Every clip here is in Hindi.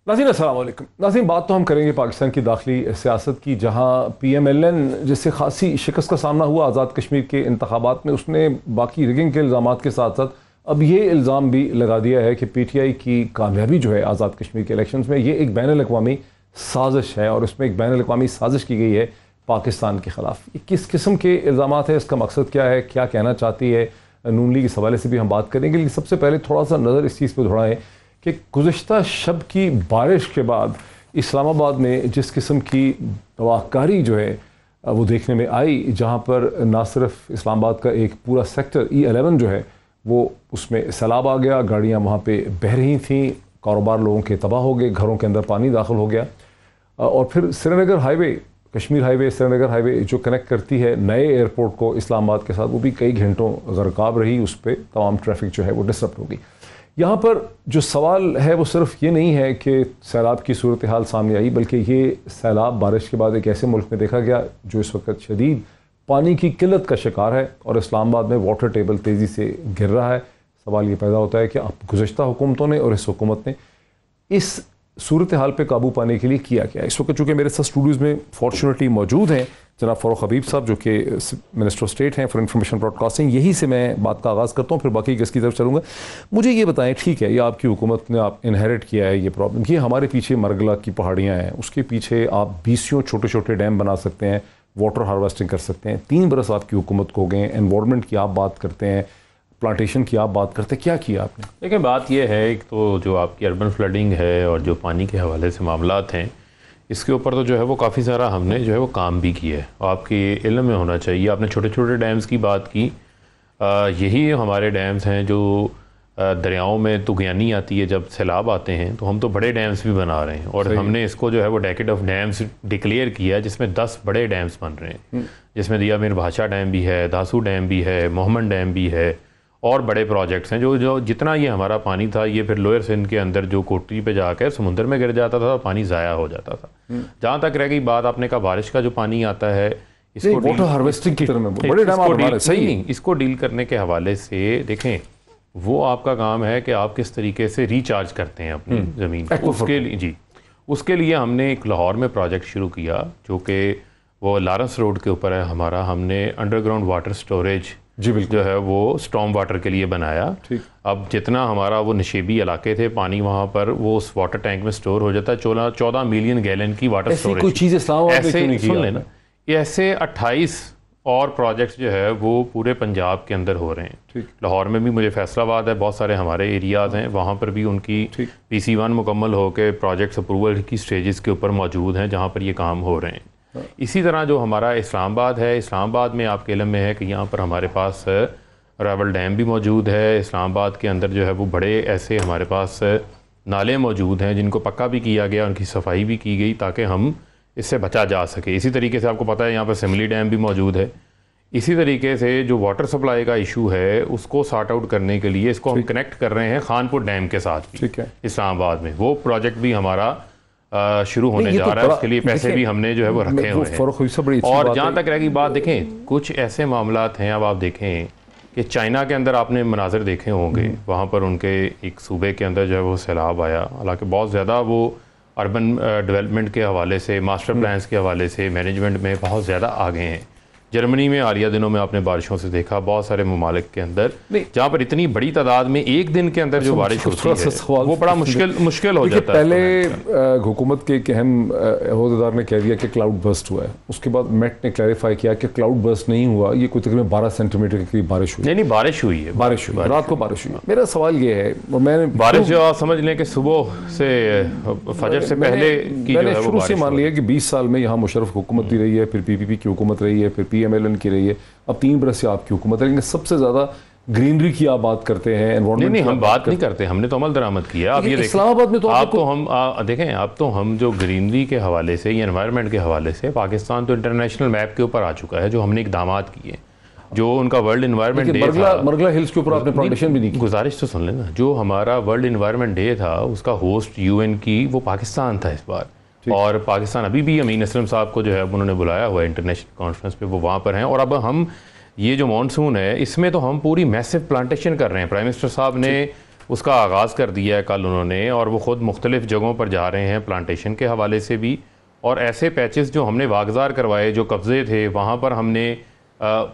नाज़रीन अस्सलाम वालेकुम। नाज़रीन, बात तो हम करेंगे पाकिस्तान की दाखिली सियासत की, जहाँ PMLN जिससे खासी शिकस्त का सामना हुआ आज़ाद कश्मीर के इंतखाबात में, उसने बाकी रिगिंग के इल्ज़ामात के साथ साथ अब ये इल्ज़ाम भी लगा दिया है कि PTI की कामयाबी जो है आज़ाद कश्मीर के इलेक्शन में, ये एक बैनुल अक़वामी साजिश है और इसमें एक बैनुल अक़वामी साजिश की गई है पाकिस्तान के ख़िलाफ़। किस किस्म के इल्ज़ामात है, इसका मकसद क्या है, क्या कहना चाहती है नून लीग, इस हवाले से भी हम बात करेंगे। लेकिन सबसे पहले थोड़ा सा नज़र इस चीज़ पर दौड़ाएँ कि गुज़श्ता शब की बारिश के बाद इस्लामाबाद में जिस किस्म की तबाहकारी जो है वो देखने में आई, जहाँ पर ना सिर्फ इस्लामाबाद का एक पूरा सेक्टर E11 जो है वो उसमें सैलाब आ गया, गाड़ियाँ वहाँ पे बह रही थीं, कारोबार लोगों के तबाह हो गए, घरों के अंदर पानी दाखिल हो गया। और फिर Srinagar highway, Kashmir highway, Srinagar highway जो कनेक्ट करती है नए एयरपोर्ट को इस्लामाबाद के साथ, वो भी कई घंटों ग़रक़ाब रही, उस पर तमाम ट्रैफिक जो है वो डिसरप्ट होगी। यहाँ पर जो सवाल है वो सिर्फ ये नहीं है कि सैलाब की सूरत हाल सामने आई, बल्कि ये सैलाब बारिश के बाद एक ऐसे मुल्क में देखा गया जो इस वक्त शदीद पानी की किल्लत का शिकार है और इस्लामाबाद में वाटर टेबल तेज़ी से गिर रहा है। सवाल ये पैदा होता है कि अब गुज़श्ता हुकूमतों ने और इस हुकूमत ने इस सूरत हाल पे काबू पाने के लिए किया क्या। इस वक्त चूँकि मेरे साथ स्टूडियोज़ में फॉर्चुनेटली मौजूद हैं जनाब फ़ारूक हबीब साहब, जो कि मिनिस्टर ऑफ स्टेट हैं फॉर इंफॉर्मेशन ब्रॉडकास्टिंग। यहीं से मैं बात का आगाज़ करता हूँ, फिर बाकी गेस्ट की तरफ चलूँगा। मुझे ये बताएं, ठीक है, ये आपकी हुकूमत ने आप इनहेरिट किया है ये प्रॉब्लम, ये हमारे पीछे मरगला की पहाड़ियाँ हैं, उसके पीछे आप 20 छोटे छोटे डैम बना सकते हैं, वाटर हार्वेस्टिंग कर सकते हैं। 3 बरस आपकी हुकूमत को हो गए, एनवायरनमेंट की आप बात करते हैं, प्लांटेशन की आप बात करते हैं, क्या किया आपने? देखिए, बात यह है, एक तो जो आपकी अर्बन फ्लडिंग है और जो पानी के हवाले से मामलात हैं, इसके ऊपर तो जो है वो काफ़ी सारा हमने जो है वो काम भी किया है। और आपके इल्म में होना चाहिए, आपने छोटे छोटे डैम्स की बात की, यही हमारे डैम्स हैं जो दरियाओं में तुगयानी आती है, जब सैलाब आते हैं तो हम तो बड़े डैम्स भी बना रहे हैं। और हमने इसको जो है वो डेकेड ऑफ डैम्स डिक्लेयर किया, जिसमें 10 बड़े डैम्स बन रहे हैं, जिसमें दिया मीर भाषा डैम भी है, दासू डैम भी है, मोहम्मद डैम भी है, और बड़े प्रोजेक्ट्स हैं जो जितना ये हमारा पानी था ये फिर लोअर सिंध के अंदर जो कोटरी पे जाकर समुद्र में गिर जाता था, पानी ज़ाया हो जाता था। जहाँ तक रह गई बात, आपने कहा बारिश का जो पानी आता है, इसको वाटर हार्वेस्टिंग की तरह में बड़े डैम सही नहीं, इसको डील करने के हवाले से देखें, वो आपका काम है कि आप किस तरीके से रिचार्ज करते हैं अपनी ज़मीन को। उसके लिए जी, उसके लिए हमने एक लाहौर में प्रोजेक्ट शुरू किया, जो कि वो लारेंस रोड के ऊपर है हमारा। हमने अंडरग्राउंड वाटर स्टोरेज जी बिल्कुल जो है वो स्टॉर्म वाटर के लिए बनाया। अब जितना हमारा वो नशेबी इलाके थे, पानी वहाँ पर वो उस वाटर टैंक में स्टोर हो जाता है। 14 मिलियन गैलन की वाटर स्टोरेज। कोई चीज़ ऐसे सुन लेना, ऐसे 28 और प्रोजेक्ट्स जो है वो पूरे पंजाब के अंदर हो रहे हैं। लाहौर में भी मुझे फैसलाबाद है, बहुत सारे हमारे एरियाज़ हैं, वहाँ पर भी उनकी PC1 मुकम्मल होकर प्रोजेक्ट्स अप्रूवल की स्टेजेस के ऊपर मौजूद हैं, जहाँ पर ये काम हो रहे हैं। इसी तरह जो हमारा इस्लामाबाद है, इस्लामाबाद में आपके इल्म में है कि यहाँ पर हमारे पास रावल डैम भी मौजूद है। इस्लामाबाद के अंदर जो है वो बड़े ऐसे हमारे पास नाले मौजूद हैं जिनको पक्का भी किया गया, उनकी सफाई भी की गई ताकि हम इससे बचा जा सके। इसी तरीके से आपको पता है यहाँ पर सिमली डैम भी मौजूद है। इसी तरीके से जो वाटर सप्लाई का इशू है उसको सॉर्ट आउट करने के लिए इसको हम कनेक्ट कर रहे हैं खानपुर डैम के साथ भी। ठीक है, इस्लामाबाद में वो प्रोजेक्ट भी हमारा शुरू होने जा रहा है, उसके लिए पैसे भी हमने जो है वो रखे हुए हैं। और जहाँ तक रहेगी बात, देखें कुछ ऐसे मामलात हैं, अब आप देखें कि चाइना के अंदर आपने मनाजर देखे होंगे, वहाँ पर उनके एक सूबे के अंदर जो है वो सैलाब आया। हालांकि बहुत ज़्यादा वो अर्बन डेवलपमेंट के हवाले से, मास्टर प्लान्स के हवाले से, मैनेजमेंट में बहुत ज़्यादा आगे हैं। जर्मनी में हालिया दिनों में आपने बारिशों से देखा, बहुत सारे ममालिक के अंदर जहाँ पर इतनी बड़ी तादाद में एक दिन के अंदर जो बारिश होती है वो बड़ा मुश्किल हो जाता है। पहले हुकूमत के एक अहम अहदेदार ने कह दिया कि क्लाउड बर्स्ट हुआ है, उसके बाद मेट ने क्लैरिफाई किया कि क्लाउड बर्स्ट नहीं हुआ, ये कोई तकरीबन 12 सेंटीमीटर के करीब बारिश हुई। नहीं, बारिश हुई है, बारिश हुई, रात को बारिश हुई। मेरा सवाल ये है, और मैंने बारिश जो आप समझ लें कि सुबह से फजर से पहले की मैंने शुरू से मान लिया कि 20 साल में यहाँ मुशर्रफ हुकूमत भी रही है, फिर PPP की हुकूमत रही है, फिर PMLN की रही है, अब 3 बरस से आपकी हुकूमत है। लेकिन सबसे ज़्यादा ग्रीनरी की आप बात करते हैं, एनवायरनमेंट। नहीं, हम बात नहीं करते, हमने तो अमल दरामद किया। अब ये इस्लामाबाद में तो आप तो हम देखें, अब तो हम जो ग्रीनरी के हवाले से या एनवायरनमेंट के हवाले से, पाकिस्तान तो इंटरनेशनल मैप के ऊपर आ चुका है, जो हमने इकदामात किए, जो उनका वर्ल्ड इन्वायरमेंट डे था। मरगला हिल्स के ऊपर आपने प्लांटेशन भी नहीं की। गुजारिश तो सुन लेना, जो हमारा वर्ल्ड इन्वायरमेंट डे था उसका होस्ट UN की वो पाकिस्तान था इस बार। और पाकिस्तान अभी भी अमीन असलम साहब को जो है उन्होंने बुलाया हुआ है इंटरनेशनल कॉन्फ्रेंस पे, वो वहाँ पर हैं। और अब हम ये जो मानसून है इसमें तो हम पूरी मैसिव प्लांटेशन कर रहे हैं। प्राइम मिनिस्टर साहब ने उसका आगाज़ कर दिया है कल उन्होंने, और वो ख़ुद मुख्तलिफ़ जगहों पर जा रहे हैं प्लांटेशन के हवाले से भी, और ऐसे पैचेस जो हमने वागज़ार करवाए, जो कब्ज़े थे वहाँ पर हमने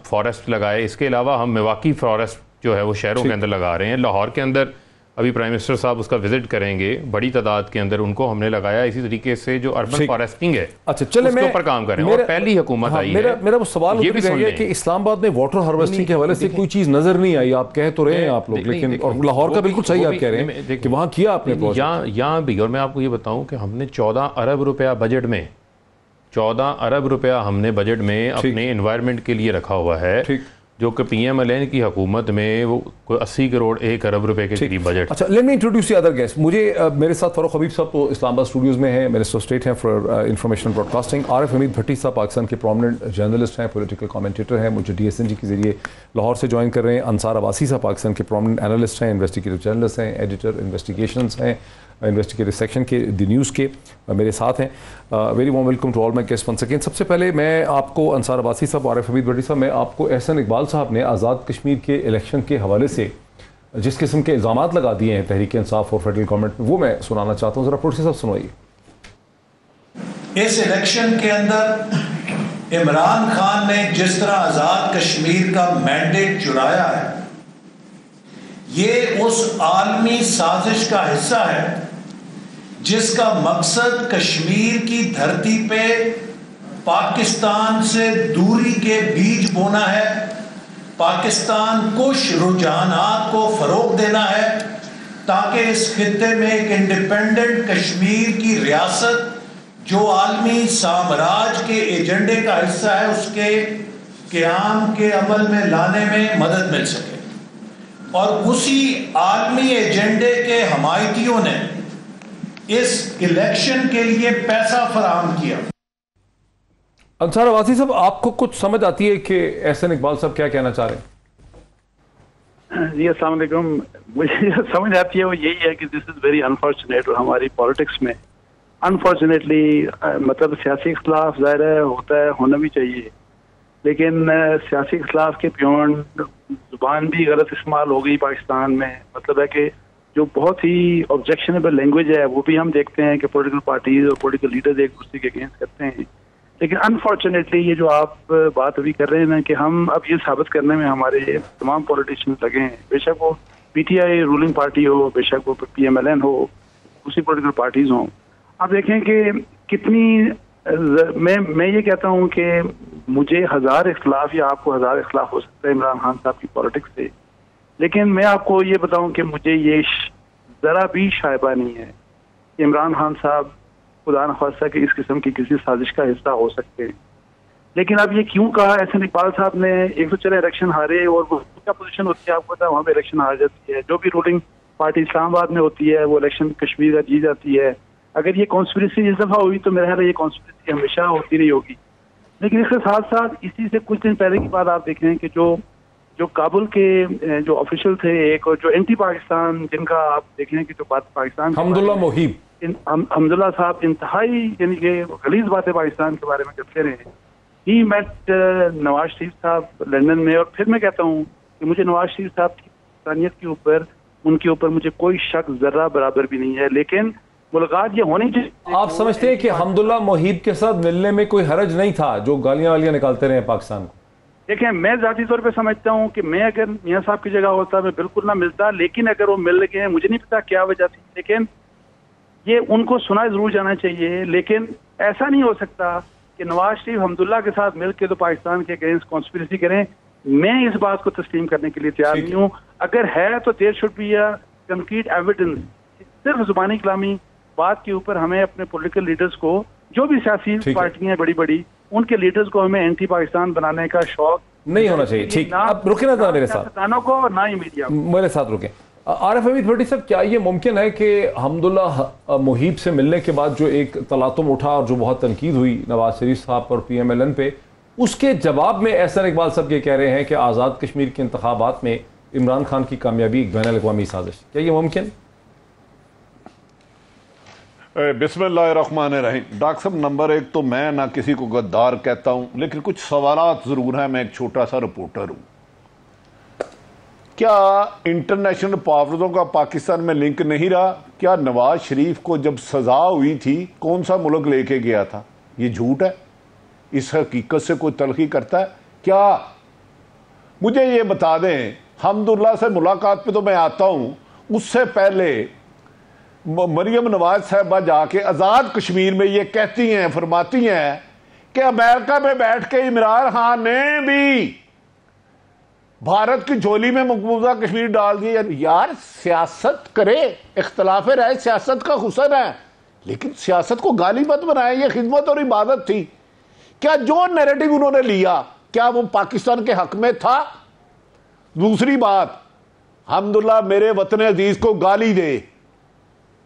फॉरेस्ट लगाए। इसके अलावा हम मिवाकी फॉरेस्ट जो है वो शहरों के अंदर लगा रहे हैं। लाहौर के अंदर अभी प्राइम मिनिस्टर साहब उसका विजिट करेंगे, बड़ी तादाद के अंदर उनको हमने लगाया। इसी तरीके से जो अर्बन फॉरेस्टिंग है, अच्छा चले उसके ऊपर काम करें। और पहली हुकूमत आई है, मेरा वो सवाल ये भी है कि इस्लामाबाद में वाटर हार्वेस्टिंग के हवाले से कोई चीज नजर नहीं आई। आप कह तो रहे हैं आप लोग, लेकिन और लाहौर का बिल्कुल सही आप कह रहे हैं कि वहां किया आपने यहाँ भी। और मैं आपको ये बताऊं कि हमने 14 अरब रुपया बजट में, 14 अरब रुपया हमने बजट में अपने एनवायरनमेंट के लिए रखा हुआ है, जो कि PMLN की हुकूमत में वो 80 करोड़ 1 अरब रुपए के करीब बजट। अच्छा, let me introduce the other guest. मुझे मेरे साथ फारूक हबीब साहब तो इस्लामाबाद स्टूडियोज़ में हैं, मिनिस्टर ऑफ स्टेट हैं for information broadcasting. Arif Hamid Bhatti साहब पाकिस्तान के प्रोमिनेंट जर्नलिस्ट हैं, पॉलिटिकल कमेंटेटर हैं, मुझे DSNG के जरिए लाहौर से ज्वाइन कर रहे हैं। अंसार अब्बासी साहब पाकिस्तान के प्रोमिनेंट एनालिस्ट हैं, इन्वेस्टिगेटिव जर्नलिस्ट हैं, एडिटर इन्वेस्टिगेशंस हैं, इन्वेस्टिगेटिव सेक्शन के द न्यूज़ के मेरे साथ हैं। Very warm welcome to all my guest once again. सबसे पहले मैं आपको, अंसार अब्बासी साहब, आरिफ हमीद भट्टी साहब, मैं आपको एहसन इकबाल साहब ने आज़ाद कश्मीर के इलेक्शन के हवाले से जिस किस्म के इल्ज़ामात लगा दिए हैं तहरीक इंसाफ और फेडरल गवर्नमेंट, वो मैं सुनाना चाहता हूँ। ज़रा प्रोफेसर साहब सुनाइए। इस इलेक्शन के अंदर इमरान खान ने जिस तरह आज़ाद कश्मीर का मैंडेट चुराया है, ये उस आलमी साजिश का हिस्सा है जिसका मकसद कश्मीर की धरती पे पाकिस्तान से दूरी के बीज बोना है, पाकिस्तान कुछ रुझानात को फरोग देना है, ताकि इस खित्ते में एक इंडिपेंडेंट कश्मीर की रियासत जो आलमी साम्राज्य के एजेंडे का हिस्सा है उसके क़याम के अमल में लाने में मदद मिल सके। और उसी आलमी एजेंडे के हमायतियों ने इस इलेक्शन के लिए पैसा फराहम किया। अंसार अब्बासी साहब, आपको कुछ समझ आती है कि एहसन इकबाल साहब क्या कहना चाह रहे हैं? जी अस्सलाम वालेकुम। मुझे समझ आती है वो यही है कि दिस इज़ वेरी अनफॉर्चुनेट, और हमारी पॉलिटिक्स में अनफॉर्चुनेटली मतलब सियासी इख्तलाफ ज़ाहिर है होता है, होना भी चाहिए, लेकिन सियासी इख्तलाफ के बियॉन्ड ज़ुबान भी गलत इस्तेमाल हो गई पाकिस्तान में। मतलब है कि जो बहुत ही ऑब्जेक्शनेबल लैंग्वेज है वो भी हम देखते हैं कि पॉलिटिकल पार्टीज और पॉलिटिकल लीडर्स एक दूसरे के अगेंस्ट करते हैं। लेकिन अनफॉर्चुनेटली ये जो आप बात अभी कर रहे हैं ना, कि हम अब ये साबित करने में हमारे तमाम पॉलिटिशियंस लगे हैं, बेशक वो PTI रूलिंग पार्टी हो, बेशक वो PMLN हो, दूसरी पॉलिटिकल पार्टीज हों। आप देखें कि कितनी मैं ये कहता हूँ कि मुझे 1000 इख्तलाफ या आपको 1000 इख्तलाफ हो सकता है इमरान खान साहब की पॉलिटिक्स से, लेकिन मैं आपको ये बताऊं कि मुझे ये ज़रा भी शायबा नहीं है कि इमरान खान साहब खुदा न खास्ता कि इस किस्म की किसी साजिश का हिस्सा हो सकते हैं। लेकिन अब ये क्यों कहा एहसन इकबाल साहब ने? एक तो चले इलेक्शन हारे, और वो क्या पोजीशन होती है आपको पता है, वहाँ पे इलेक्शन हार जाती है। जो भी रूलिंग पार्टी इस्लामाबाद में होती है वो इलेक्शन कश्मीर का जीत जाती है। अगर ये कॉन्स्पिरेसी इस दफ़ा हुई तो मेरा ख्याल है ये कॉन्स्पिरेसी हमेशा होती रही होगी। लेकिन इसके साथ साथ इसी से कुछ दिन पहले की बात आप देखें कि जो काबुल के जो ऑफिशियल थे एक, और जो एंटी पाकिस्तान जिनका आप देखें कि जो बात पाकिस्तान, हमदुल्ला मोहिब, हमदुल्ला साहब इंतहाई यानी कि गलीज बातें पाकिस्तान के बारे में करते रहे। ही मेट नवाज शरीफ साहब लंदन में, और फिर मैं कहता हूँ कि मुझे नवाज शरीफ साहब की इंसानियत के ऊपर, उनके ऊपर मुझे कोई शक जर्रा बराबर भी नहीं है, लेकिन मुलाकात ये होनी चाहिए। आप समझते हैं कि हमदुल्ला मोहिब के साथ मिलने में कोई हरज नहीं था जो गालियां वालियां निकालते रहे पाकिस्तान को? देखें, मैं जाती तौर पे समझता हूँ कि मैं अगर मियाँ साहब की जगह होता मैं बिल्कुल ना मिलता, लेकिन अगर वो मिल गए, मुझे नहीं पता क्या वजह थी, लेकिन ये उनको सुना जरूर जाना चाहिए। लेकिन ऐसा नहीं हो सकता कि नवाज शरीफ हमदुल्ला के साथ मिल के तो पाकिस्तान के अगेंस्ट कॉन्स्पिरेसी करें। मैं इस बात को तस्लीम करने के लिए तैयार नहीं हूँ। अगर है तो there should be a concrete evidence. सिर्फ जुबानी कलामी बात के ऊपर हमें अपने पॉलिटिकल लीडर्स को, जो भी सियासी पार्टियां बड़ी बड़ी, उनके लीडर्स को हमें एंटी पाकिस्तान बनाने का शौक नहीं होना चाहिए। ठीक, आप रुके ना मेरे साथ, को ना ही मीडिया मेरे साथ रुके। आरिफ हमीद भट्टी साहब, क्या ये मुमकिन है कि हमदुल्ला मोहिब से मिलने के बाद जो एक तलातुम उठा और जो बहुत तनकीद हुई नवाज शरीफ साहब और PMLN पे, उसके जवाब में एहसन इकबाल साहब ये कह रहे हैं कि आज़ाद कश्मीर के इंतखाबात में इमरान खान की कामयाबी एक बैनुल-अक़वामी साजिश? क्या ये मुमकिन? बिस्मिल्लाहिर्रहमानिर्रहीम। डॉक्टर साहब, नंबर एक तो मैं ना किसी को गद्दार कहता हूं, लेकिन कुछ सवालात जरूर हैं। मैं एक छोटा सा रिपोर्टर हूं। क्या इंटरनेशनल पावरों का पाकिस्तान में लिंक नहीं रहा? क्या नवाज शरीफ को जब सजा हुई थी कौन सा मुल्क लेके गया था? ये झूठ है। इस हकीकत से कोई तलखी करता है क्या? मुझे ये बता दें, हमदुल्ला से मुलाकात पे तो मैं आता हूं, उससे पहले मरियम नवाज साहबा जाके आज़ाद कश्मीर में ये कहती हैं, फरमाती हैं कि अमेरिका में बैठ के इमरान खान ने भी भारत की झोली में मकबूजा कश्मीर डाल दिया। यार सियासत करे, इख्तलाफ राय सियासत का हुस्न है, लेकिन सियासत को गाली मत बनाए। ये खिदमत और इबादत थी। क्या जो नैरेटिव उन्होंने लिया क्या वो पाकिस्तान के हक में था? दूसरी बात, हमदुल्ला मेरे वतन अजीज को गाली दे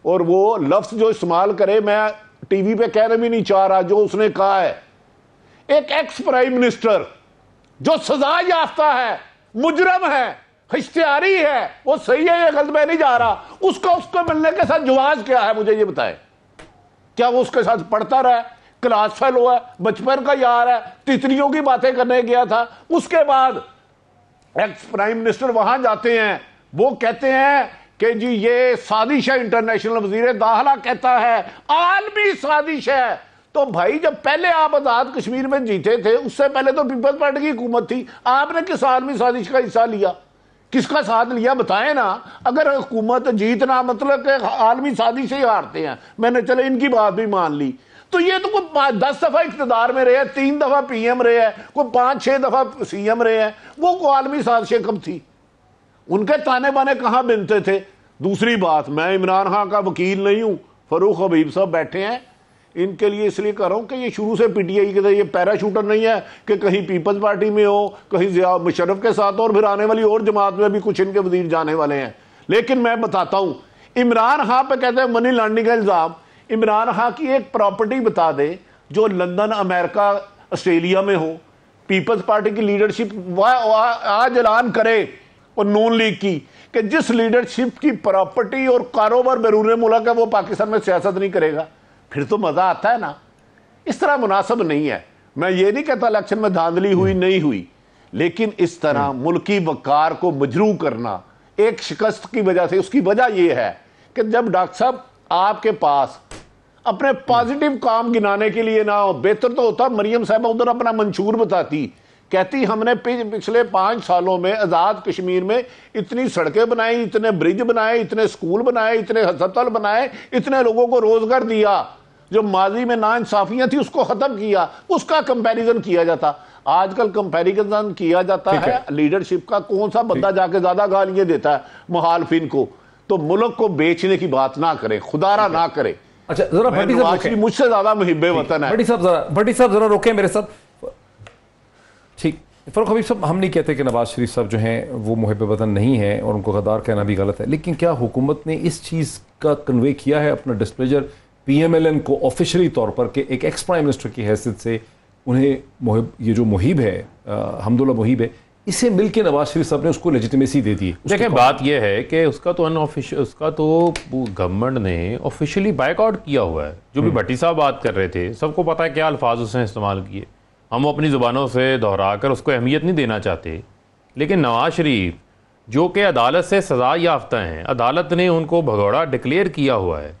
और वो लफ्ज जो इस्तेमाल करे, मैं टीवी पे कहना भी नहीं चाह रहा, जो उसने कहा है, एक एक्स प्राइम मिनिस्टर जो सजा याफ्ता है, मुजरम है, इख्तियारी है, वो सही है या गलत मैं नहीं जा रहा, उसको मिलने के साथ जवाब क्या है? मुझे ये बताए। क्या वो उसके साथ पढ़ता रहा, क्लास फेलो है, बचपन का यार है, तितलियों की बातें करने गया था? उसके बाद एक्स प्राइम मिनिस्टर वहां जाते हैं, वो कहते हैं कि जी ये साजिश है, इंटरनेशनल वजीर दाखिला कहता है आलमी साजिश है। तो भाई जब पहले आप आजाद कश्मीर में जीते थे, उससे पहले तो पीपल्स पार्टी की हुकूमत थी, आपने किस आलमी साजिश का हिस्सा लिया? किसका साथ लिया बताएं ना। अगर हुकूमत जीतना मतलब कि आलमी साजिश से ही हारते हैं, मैंने चले इनकी बात भी मान ली, तो ये तो कोई 10 दफा इख्तिदार में रहे हैं, 3 दफा पीएम रहे हैं, कोई 5-6 दफा सीएम रहे हैं, वो को आलमी साजिशें कब थी? उनके ताने बाने कहां बिनते थे? दूसरी बात, मैं इमरान खान का वकील नहीं हूं, फरूक हबीब साहब बैठे हैं, इनके लिए इसलिए कर रहा हूं कि ये शुरू से पीटीआई के, ये पैराशूटर नहीं है कि कहीं पीपल्स पार्टी में हो, कहीं जिया मुशर्रफ के साथ, और फिर आने वाली और जमात में भी कुछ इनके वजीर जाने वाले हैं। लेकिन मैं बताता हूं, इमरान खान पे कहते हैं मनी लॉन्ड्रिंग का इल्जाम। इमरान खान की एक प्रॉपर्टी बता दे जो लंदन, अमेरिका, ऑस्ट्रेलिया में हो, पीपल्स पार्टी की लीडरशिप आज ऐलान करे और नून लीग की कि जिस लीडरशिप की प्रॉपर्टी और कारोबार बैरून मुल्क है वो पाकिस्तान में सियासत नहीं करेगा, फिर तो मजा आता है ना। इस तरह मुनासिब नहीं है। मैं ये नहीं कहता इलेक्शन में धांधली हुई नहीं हुई, लेकिन इस तरह मुल्की वकार को मजरू करना एक शिकस्त की वजह से, उसकी वजह यह है कि जब डॉक्टर साहब आपके पास अपने पॉजिटिव काम गिनाने के लिए ना हो, बेहतर तो होता मरियम साहबा उधर अपना मंशूर बताती, कहती हमने पिछले 5 सालों में आजाद कश्मीर में इतनी सड़कें बनाई, इतने ब्रिज बनाए, इतने स्कूल बनाए, इतने अस्पताल बनाए, इतने लोगों को रोजगार दिया, जो माजी में नाइंसाफियां थी उसको खत्म किया, उसका कंपैरिजन किया जाता। आजकल कंपैरिजन किया जाता है लीडरशिप का, कौन सा बंदा जाके ज्यादा गालियां देता है मुखालिफिन को। तो मुल्क को बेचने की बात ना करें, खुदारा ना करें। अच्छा जरा भट्टी साहब, मुझसे ज्यादा मुहिब्बे वतन है। भट्टी साहब जरा रोके मेरे साथ। ठीक, फरूक हबीब साहब, हम नहीं कहते कि नवाज शरीफ साहब जो हैं वो मुहिब्बे वतन नहीं है और उनको गद्दार कहना भी गलत है, लेकिन क्या हुकूमत ने इस चीज़ का कन्वे किया है अपना डिस्प्लेजर PMLN को ऑफिशियली तौर पर कि एक एक्स प्राइम मिनिस्टर की हैसियत से उन्हें ये जो मुहिब है, हमदुल्ला मुहिब है, इसे मिलके नवाज शरीफ साहब ने उसको लेजिटिमेसी दे दी? देखिए बात यह है कि उसका तो अनऑफिशियल, उसका तो गवर्नमेंट ने ऑफिशियली बाइकआउट किया हुआ है। जो भी भट्टी साहब बात कर रहे थे, सबको पता है क्या अल्फाज उसने इस्तेमाल किए, हम अपनी ज़ुबानों से दोहरा कर उसको अहमियत नहीं देना चाहते। लेकिन नवाज शरीफ जो कि अदालत से सजा याफ्ता हैं, अदालत ने उनको भगोड़ा डिक्लेयर किया हुआ है,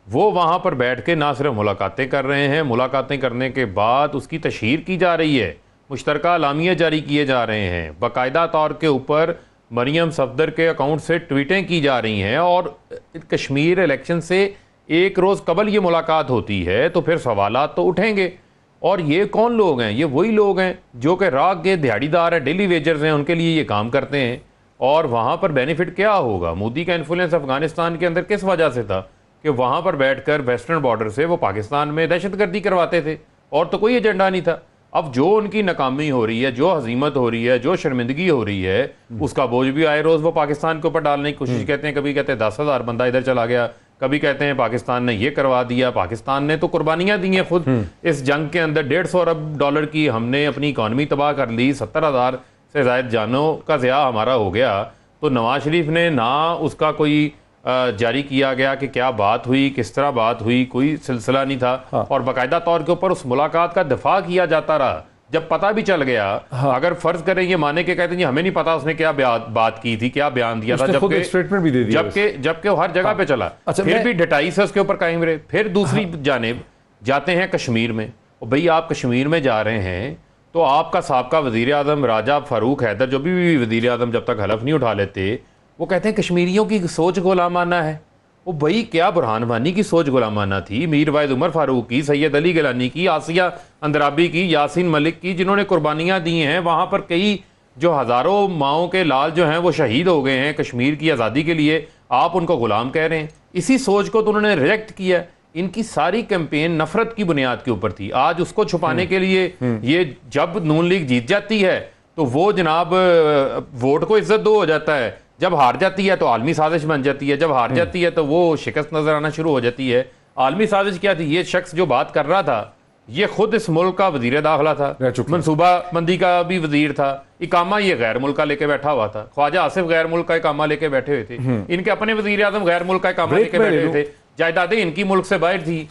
वो वहाँ पर बैठ के ना सिर्फ मुलाकातें कर रहे हैं, मुलाकातें करने के बाद उसकी तशहीर की जा रही है, मुश्तरका अलामिया जारी किए जा रहे हैं, बाकायदा तौर के ऊपर मरियम सफदर के अकाउंट से ट्वीटें की जा रही हैं, और कश्मीर इलेक्शन से एक रोज़ कबल ये मुलाकात होती है, तो फिर सवालात तो उठेंगे। और ये कौन लोग हैं? ये वही लोग हैं जो कि राग के दिहाड़ीदार हैं, डेली वेजर्स हैं, उनके लिए ये काम करते हैं। और वहाँ पर बेनिफिट क्या होगा? मोदी का इन्फ्लुएंस अफगानिस्तान के अंदर किस वजह से था कि वहाँ पर बैठकर वेस्टर्न बॉर्डर से वो पाकिस्तान में दहशतगर्दी करवाते थे, और तो कोई एजेंडा नहीं था। अब जो उनकी नाकामी हो रही है, जो हजीमत हो रही है, जो शर्मिंदगी हो रही है, उसका बोझ भी आए रोज़ वो पाकिस्तान के ऊपर डालने की कोशिश कहते हैं। कभी कहते हैं 10,000 बंदा इधर चला गया, कभी कहते हैं पाकिस्तान ने ये करवा दिया। पाकिस्तान ने तो कुर्बानियां दी हैं खुद इस जंग के अंदर। $150 अरब की हमने अपनी इकॉनमी तबाह कर ली, 70,000 से ज़ायद जानों का ज़िया हमारा हो गया। तो नवाज शरीफ ने ना उसका कोई जारी किया गया कि क्या बात हुई, किस तरह बात हुई, कोई सिलसिला नहीं था। और बाकायदा तौर के ऊपर उस मुलाकात का दिफा किया जाता रहा, जब पता भी चल गया, अगर फर्ज करें ये माने के कहते हैं हमें नहीं पता उसने क्या बात की थी, क्या बयान दिया था, स्टेटमेंट भी दे दिया, जबकि वो हर जगह पे चला, फिर भी ढटाई से उसके ऊपर कायम रहे। फिर दूसरी जानिब जाते हैं कश्मीर में, और भाई आप कश्मीर में जा रहे हैं तो आपका साबका वजीर आजम राजा फारूक हैदर, जो भी वजीर आजम जब तक हलफ नहीं उठा लेते, वो कहते हैं कश्मीरियों की सोच गुलामाना है। वो भाई क्या बुरहान वानी की सोच गुलामाना थी, मीर वाइद उमर फारूक की, सैयद अली गिलानी की, आसिया अंदराबी की, यासीन मलिक की, जिन्होंने कुर्बानियाँ दी हैं। वहाँ पर कई जो हज़ारों माओं के लाल जो हैं वो शहीद हो गए हैं कश्मीर की आज़ादी के लिए, आप उनको गुलाम कह रहे हैं। इसी सोच को तो उन्होंने रिजेक्ट किया। इनकी सारी कैंपेन नफरत की बुनियाद के ऊपर थी। आज उसको छुपाने के लिए ये जब नून लीग जीत जाती है तो वो जनाब वोट को इज्जत दो हो जाता है, जब हार जाती है तो आलमी साजिश बन जाती है, जब हार जाती है तो वो शिकस्त नजर आना शुरू हो जाती है। आलमी साजिश क्या थी? ये शख्स जो बात कर रहा था ये खुद इस मुल्क का वजीर दाखिला था, मनसूबा बंदी का भी वजीर था, इकामा ये गैर मुल्क का लेके बैठा हुआ था। ख्वाजा आसिफ गैर मुल्क का इकामा लेके बैठे हुए थे, इनके अपने वजीर आजम गैर मुल्क का इकामा लेके बैठे हुए थे, जायदादें इनकी मुल्क से बाहर थी।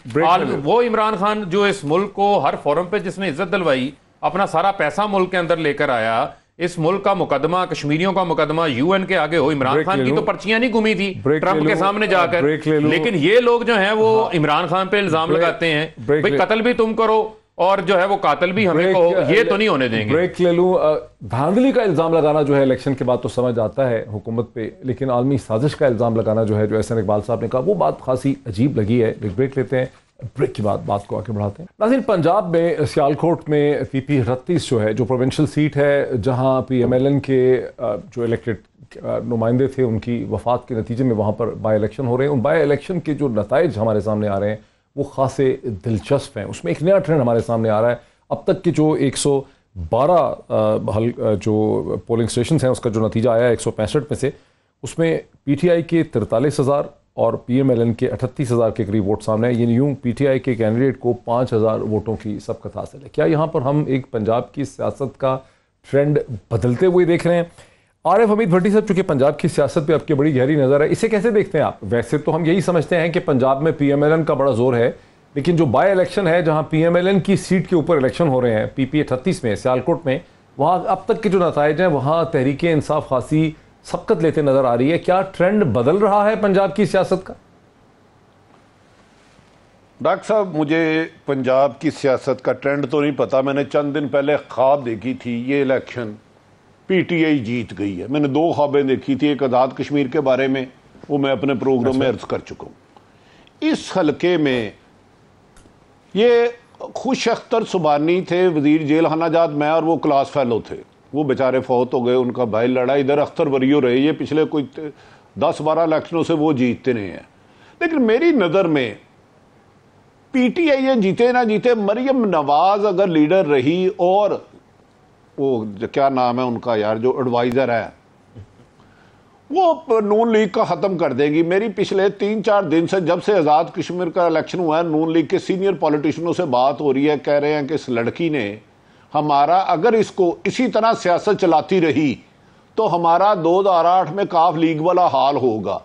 वो इमरान खान जो इस मुल्क को हर फोरम पे जिसने इज्जत दिलवाई, अपना सारा पैसा मुल्क के अंदर लेकर आया, इस मुल्क का मुकदमा, कश्मीरियों का मुकदमा यूएन के आगे हो। इमरान खान की तो पर्चियां नहीं घूमी थी ट्रंप के सामने जाकर, लेकिन ये लोग जो हैं वो इमरान खान पे इल्जाम लगाते हैं भाई कत्ल भी तुम करो और जो है वो कातिल भी हमें कहो, ये तो नहीं होने देंगे। ब्रेक ले लूं। धांधली का इल्जाम लगाना जो है इलेक्शन के बाद तो समझ आता है हुकूमत पे, लेकिन आलमी साजिश का इल्जाम लगाना जो है, जो एहसन इकबाल साहब ने कहा, वो बात खासी अजीब लगी है। ब्रेक लेते हैं, ब्रेक के बाद बात को आगे बढ़ाते हैं। नाज़रीन, पंजाब में सियालकोट में PP 38 जो है, जो प्रोविंशियल सीट है, जहां PMLN के जो इलेक्टेड नुमाइंदे थे उनकी वफात के नतीजे में वहां पर बाई इलेक्शन हो रहे हैं। उन बाई इलेक्शन के जो नताइज हमारे सामने आ रहे हैं वो खासे दिलचस्प हैं। उसमें एक नया ट्रेंड हमारे सामने आ रहा है। अब तक के जो 112 जो पोलिंग स्टेशन हैं उसका जो नतीजा आया है 165 में से, उसमें PTI के 43,000 और PMLN के 38,000 के करीब वोट सामने है। यानी यूँ PTI के कैंडिडेट को 5,000 वोटों की सबकत हासिल है। क्या यहाँ पर हम एक पंजाब की सियासत का ट्रेंड बदलते हुए देख रहे हैं? आरिफ हमीद भट्टी साहब, चूंकि पंजाब की सियासत पे आपकी बड़ी गहरी नज़र है, इसे कैसे देखते हैं आप? वैसे तो हम यही समझते हैं कि पंजाब में PMLN का बड़ा जोर है, लेकिन जो बाई इलेक्शन है जहां PMLN की सीट के ऊपर इलेक्शन हो रहे हैं PP 38 में सियालकोट में, वहां अब तक के जो नताइज हैं वहां तहरीक इंसाफ खासी सबकत लेते नजर आ रही है। क्या ट्रेंड बदल रहा है पंजाब की सियासत का? डॉक्टर साहब, मुझे पंजाब की सियासत का ट्रेंड तो नहीं पता। मैंने चंद दिन पहले ख्वाब देखी थी ये इलेक्शन PTI जीत गई है। मैंने 2 ख्वाबें देखी थी, एक आज़ाद कश्मीर के बारे में, वो मैं अपने प्रोग्राम में अर्ज कर चुका हूँ। इस हलके में ये खुश अख्तर सुबानी थे वजीर जेल खानाजात, मैं और वो क्लास फेलो थे, वो बेचारे फौत हो गए, उनका भाई लड़ा। इधर अख्तर वरियो रहे, ये पिछले कोई 10-12 इलेक्शनों से वो जीतते नहीं हैं। लेकिन मेरी नज़र में PTI ये जीते ना जीते, मरियम नवाज अगर लीडर रही और वो क्या नाम है उनका यार जो एडवाइजर है, वो नून लीग का खत्म कर देगी। मेरी पिछले 3-4 दिन से, जब से आज़ाद कश्मीर का इलेक्शन हुआ है, नून लीग के सीनियर पॉलिटिशियनों से बात हो रही है, कह रहे हैं कि इस लड़की ने हमारा, अगर इसको इसी तरह सियासत चलाती रही तो हमारा 2008 में काफ लीग वाला हाल होगा।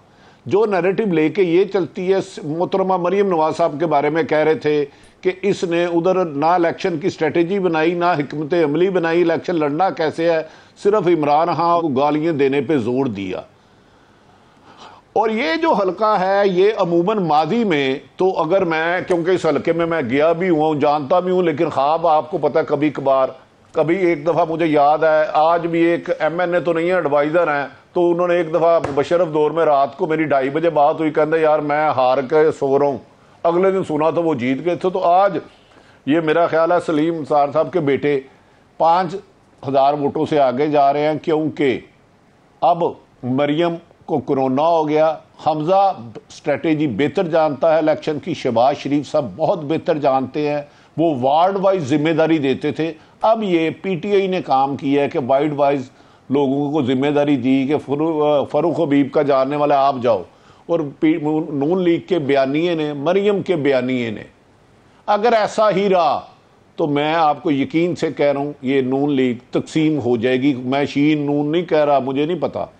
जो नैरेटिव लेके ये चलती है, मोहतरमा मरियम नवाज साहब के बारे में कह रहे थे कि इसने उधर ना इलेक्शन की स्ट्रेटेजी बनाई, ना हिकमत अमली बनाई, इलेक्शन लड़ना कैसे है, सिर्फ इमरान खान को गालियां देने पे जोर दिया। और ये जो हलका है, ये अमूमन माजी में तो, अगर मैं, क्योंकि इस हलके में मैं गया भी हुआ हूँ, जानता भी हूँ, लेकिन ख्वाब आपको पता है कभी कभार, कभी एक दफ़ा मुझे याद है, आज भी एक MNA तो नहीं है, एडवाइज़र हैं, तो उन्होंने एक दफ़ा बशरफ दौर में रात को मेरी 2:30 बजे बात हुई, कहते यार मैं हार के सो रहा हूँ। अगले दिन सुना तो वो जीत गए थे। तो आज ये मेरा ख्याल है सलीम सार साहब के बेटे 5,000 वोटों से आगे जा रहे हैं, क्योंकि अब मरियम को कोरोना हो गया। हमजा स्ट्रेटेजी बेहतर जानता है इलेक्शन की, शहबाज शरीफ साहब बहुत बेहतर जानते हैं, वो वार्ड वाइज जिम्मेदारी देते थे। अब ये PTI ने काम किया है कि वार्ड वाइज लोगों को जिम्मेदारी दी कि फरूख हबीब का जानने वाला आप जाओ, और नून लीग के बयानिए ने, मरियम के बयानिए ने, अगर ऐसा ही रहा तो मैं आपको यकीन से कह रहा हूँ ये नून लीग तकसीम हो जाएगी। मैं शीन नून नहीं कह रहा, मुझे नहीं पता,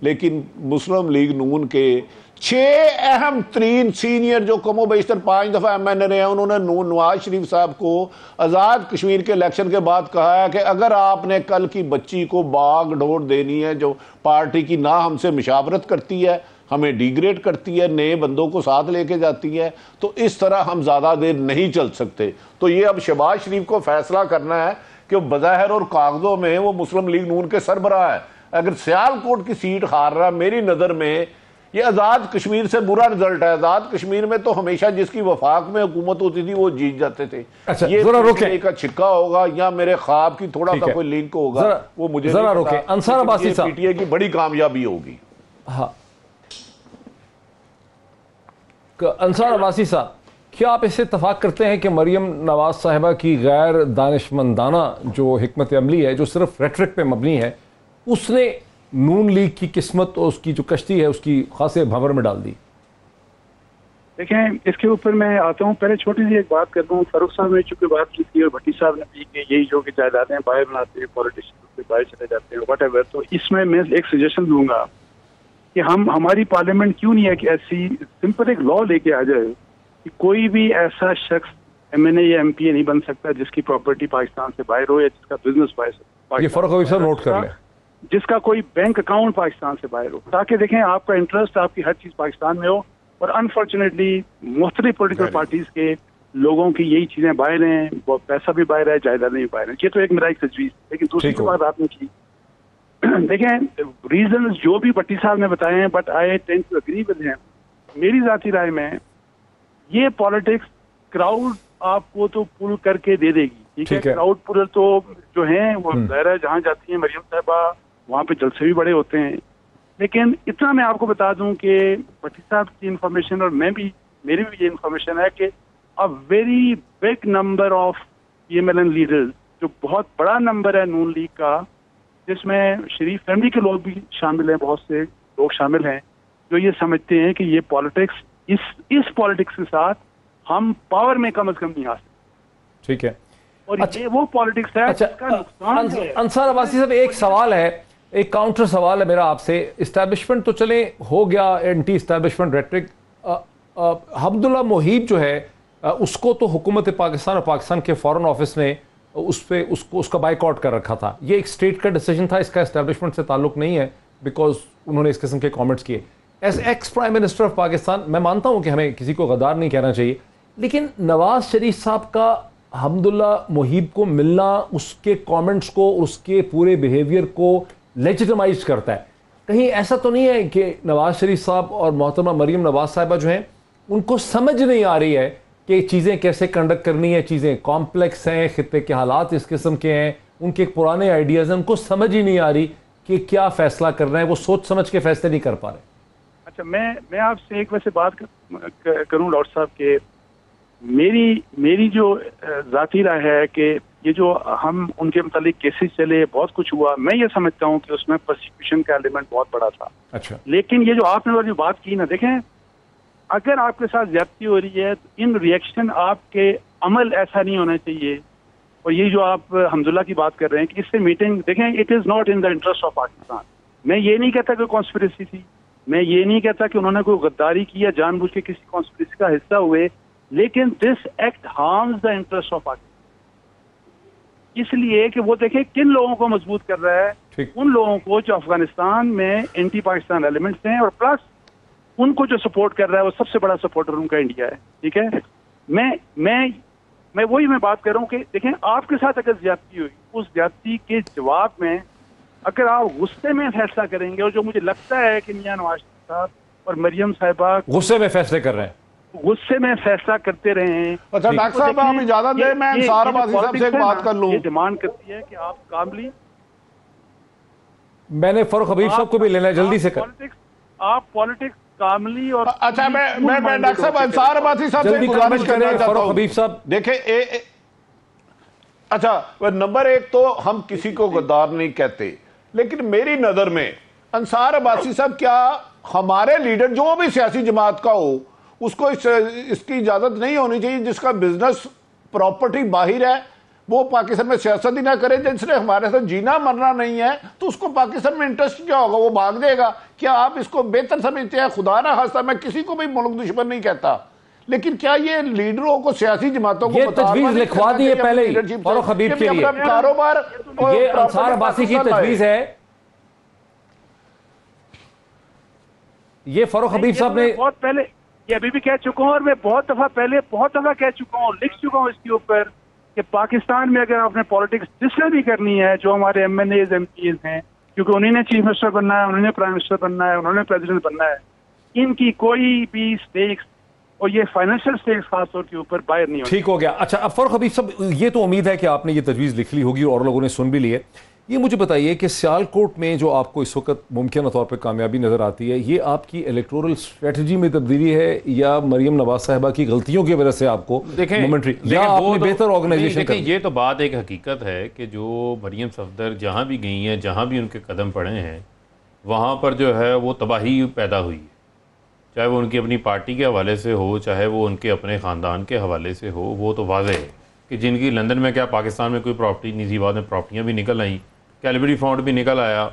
लेकिन मुस्लिम लीग नून के 6 अहम तरीन सीनियर जो कमो बेशतर 5 दफा MNA रहे हैं, उन्होंने नवाज शरीफ साहब को आज़ाद कश्मीर के इलेक्शन के बाद कहा है कि अगर आपने कल की बच्ची को बाग डोर देनी है जो पार्टी की ना हमसे मुशावरत करती है, हमें डिग्रेड करती है, नए बंदों को साथ लेके जाती है, तो इस तरह हम ज़्यादा देर नहीं चल सकते। तो ये अब शहबाज शरीफ को फैसला करना है कि बज़ाहिर और कागजों में वो मुस्लिम लीग नून के सरबराह है। अगर सियालकोट की सीट हार रहा, मेरी नज़र में ये आज़ाद कश्मीर से बुरा रिजल्ट है। आज़ाद कश्मीर में तो हमेशा जिसकी वफाक में हुकूमत होती थी वो जीत जाते थे। अच्छा, ये जरा रोके का छिक्का होगा या मेरे ख्वाब की थोड़ा सा कोई लिंक होगा, वो मुझे जरा रोके। अंसार अब्बासी साहब, PTI की बड़ी कामयाबी होगी। हाँ, अंसार अब्बासी साहब, क्या आप इससे इत्तफाक करते हैं कि मरियम नवाज साहिबा की गैर दानिशमंदाना जो हिकमत अमली है, जो सिर्फ रेटरिक पे मबनी है, उसने नून लीग की किस्मत और उसकी जो कश्ती है उसकी खासे भंवर में डाल दी? देखें, इसके ऊपर मैं आता हूँ, पहले छोटी सी एक बात करता हूँ। फारूक साहब ने चूंकि बात की थी और भट्टी साहब ने भी कि यही जो कि जायदादें बाहर बनाते हैं, पॉलिटिशियन बाहर चले जाते हैं, वट एवर, तो इसमें मैं एक सजेशन दूंगा कि हमारी पार्लियामेंट क्यों नहीं है कि ऐसी सिंपल एक लॉ लेके आ जाए कि कोई भी ऐसा शख्स MNA या MPA नहीं बन सकता जिसकी प्रॉपर्टी पाकिस्तान से बाहर हो या जिसका बिजनेस बाहर। ये फर्क अभी सर नोट कर लें, जिसका कोई बैंक अकाउंट पाकिस्तान से बाहर हो, ताकि देखें आपका इंटरेस्ट, आपकी हर चीज पाकिस्तान में हो। और अनफॉर्चुनेटली मुख्तलिफ पोलिटिकल पार्टीज के लोगों की यही चीजें बाहर हैं, पैसा भी बाहर है, जायदादें भी बाहर है। ये तो एक मेरा एक तजवीज। लेकिन दूसरी बात आपने की, देखें रीजन जो भी भट्टी साहब ने बताए हैं, but I tend to agree with him. मेरी जाती राय में ये पॉलिटिक्स क्राउड आपको तो पुल करके दे देगी, ठीक है। क्राउड पुल तो जो है वो ज़ाहिर जहाँ जाती है मरियम साहिबा, वहाँ पे जलसे भी बड़े होते हैं। लेकिन इतना मैं आपको बता दूं कि भट्टी साहब की इंफॉर्मेशन और मेरी भी ये इंफॉर्मेशन है कि a very big number of PMLN leaders, जो बहुत बड़ा नंबर है नून लीग का, जिसमें शरीफ फैमिली के लोग भी शामिल हैं, बहुत से लोग शामिल हैं जो ये समझते हैं कि ये पॉलिटिक्स, इस पॉलिटिक्स के साथ हम पावर में कम से कम नहीं आ सकते। ठीक है, और अच्छा, ये वो पॉलिटिक्स है जिसका नुकसान है। अंसार अब्बासी साहब, एक सवाल है, एक काउंटर सवाल है मेरा आपसे। इस्टेब्लिशमेंट तो चले हो गया, एंटी इस्टेब्लिशमेंट रेटरिक, अब्दुल्ला मोहीब जो है उसको तो हुकूमत पाकिस्तान और पाकिस्तान के फॉरेन ऑफिस ने उसका बाइकआउट कर रखा था। ये एक स्टेट का डिसीजन था, इसका इस्टेब्लिशमेंट से ताल्लुक नहीं है, बिकॉज उन्होंने इस किस्म के कमेंट्स किए। As ex prime minister of Pakistan, मैं मानता हूं कि हमें किसी को गद्दार नहीं कहना चाहिए, लेकिन नवाज शरीफ साहब का अब्दुल्ला मोहीब को मिलना उसके कमेंट्स को, उसके पूरे बिहेवियर को लेजिटिमाइज करता है। कहीं ऐसा तो नहीं है कि नवाज शरीफ साहब और मोहतरमा मरियम नवाज साहिबा जो हैं उनको समझ नहीं आ रही है कि चीज़ें कैसे कंडक्ट करनी है, चीज़ें कॉम्प्लेक्स हैं, खित्ते के हालात इस किस्म के हैं, उनके पुराने आइडियाज़ हैं, उनको समझ ही नहीं आ रही कि क्या फैसला कर रहे हैं, वो सोच समझ के फैसले नहीं कर पा रहे। अच्छा, मैं आपसे एक वैसे बात करूं डॉक्टर साहब के, मेरी जो जाती राय है कि ये जो हम उनके मुतालिक केसेस चले, बहुत कुछ हुआ, मैं ये समझता हूँ कि उसमें प्रोसिक्यूशन का एलिमेंट बहुत बड़ा था। अच्छा, लेकिन ये जो आपने वाली बात की ना, देखें अगर आपके साथ ज्यादती हो रही है तो इन रिएक्शन आपके अमल ऐसा नहीं होना चाहिए। और ये जो आप हमदुल्ला की बात कर रहे हैं कि इससे मीटिंग, देखें it is not in the interest of Pakistan. मैं ये नहीं कहता कि कॉन्स्पिरेसी थी, मैं ये नहीं कहता कि उन्होंने कोई गद्दारी की या जानबूझ के किसी कॉन्स्पिरेसी का हिस्सा हुए, लेकिन this act harms the interest of Pakistan, इसलिए कि वो देखें किन लोगों को मजबूत कर रहा है, उन लोगों को जो अफगानिस्तान में एंटी पाकिस्तान एलिमेंट्स हैं, और प्लस उनको जो सपोर्ट कर रहा है वो सबसे बड़ा सपोर्टर उनका इंडिया है। ठीक है, मैं वही बात कर रहा हूँ कि देखें आपके साथ अगर ज्यादती हुई, उस ज्यादती के जवाब में अगर आप गुस्से में फैसला करेंगे, और जो मुझे लगता है कि मियां नवाज साहब और मरियम साहिबा गुस्से में फैसले कर रहे हैं, गुस्से में फैसला करते रहे हैं। अच्छा डॉक्टर साहब, आप इजाजत दें, मैं अंसार अब्बासी साहब से एक बात कर लूं। ये डिमांड करती है कि आप कामली, मैंने फरूख हबीब साहब को भी लेना है, जल्दी से कर। आप पॉलिटिक्स कामली और अच्छा, मैं डॉक्टर साहब अंसार अब्बासी साहब से गुजारिश करना चाहता हूं। फरूख हबीब साहब देखें, अच्छा नंबर एक तो हम किसी को गद्दार नहीं कहते, लेकिन मेरी नजर में अंसार अब्बासी साहब, क्या हमारे लीडर जो भी सियासी जमात का हो उसको इसकी इजाजत नहीं होनी चाहिए जिसका बिजनेस प्रॉपर्टी बाहर है, वो पाकिस्तान में सियासत ही ना करे, जिसने हमारे साथ जीना मरना नहीं है तो उसको पाकिस्तान में इंटरेस्ट क्या होगा, वो भाग देगा। क्या आप इसको बेहतर समझते हैं? खुदा ना खास्ता मैं किसी को भी मुल्क दुश्मन नहीं कहता, लेकिन क्या ये लीडरों को, सियासी जमातों को तजवीज लिखवा दी है पहले ही फारूक हबीब के लिए कारोबार, ये अंसार अब्बासी की तजवीज है, ये फारूक हबीब साहब ने बहुत पहले, ये अभी भी कह चुका हूँ और मैं बहुत दफा कह चुका हूँ, लिख चुका हूँ इसके ऊपर कि पाकिस्तान में अगर आपने पॉलिटिक्स जिससे भी करनी है, जो हमारे MNAs MPs हैं, क्योंकि उन्होंने चीफ मिनिस्टर बनना है, उन्होंने प्राइम मिनिस्टर बनना है, उन्होंने प्रेसिडेंट बनना है, इनकी कोई भी स्टेक्स और ये फाइनेंशियल स्टेक्स खासतौर के ऊपर बाहर नहीं होती। ठीक हो गया। अच्छा, अब फारूक हबीब साहब, ये तो उम्मीद है कि आपने ये तजवीज़ लिख ली होगी और लोगों ने सुन भी ली है। ये मुझे बताइए कि सियालकोट में जो आपको इस वक्त मुमकिन तौर पर कामयाबी नज़र आती है, ये आपकी इलेक्टोरल स्ट्रेटजी में तब्दीली है या मरियम नवाज साहिबा की गलतियों की वजह से आपको मोमेंट्री, या आपने बेहतर ऑर्गेनाइजेशन कर? ये तो बात एक हकीकत है कि जो मरियम सफदर जहाँ भी गई हैं, जहाँ भी उनके कदम पड़े हैं, वहाँ पर जो है वो तबाही पैदा हुई है, चाहे वो उनकी अपनी पार्टी के हवाले से हो, चाहे वो उनके अपने ख़ानदान के हवाले से हो। वो तो वाज़ेह है कि जिनकी लंदन में क्या पाकिस्तान में कोई प्रॉपर्टी नहीं थी, बाद में प्रॉपर्टियाँ भी निकल आई, कैलबरी फंड भी निकल आया,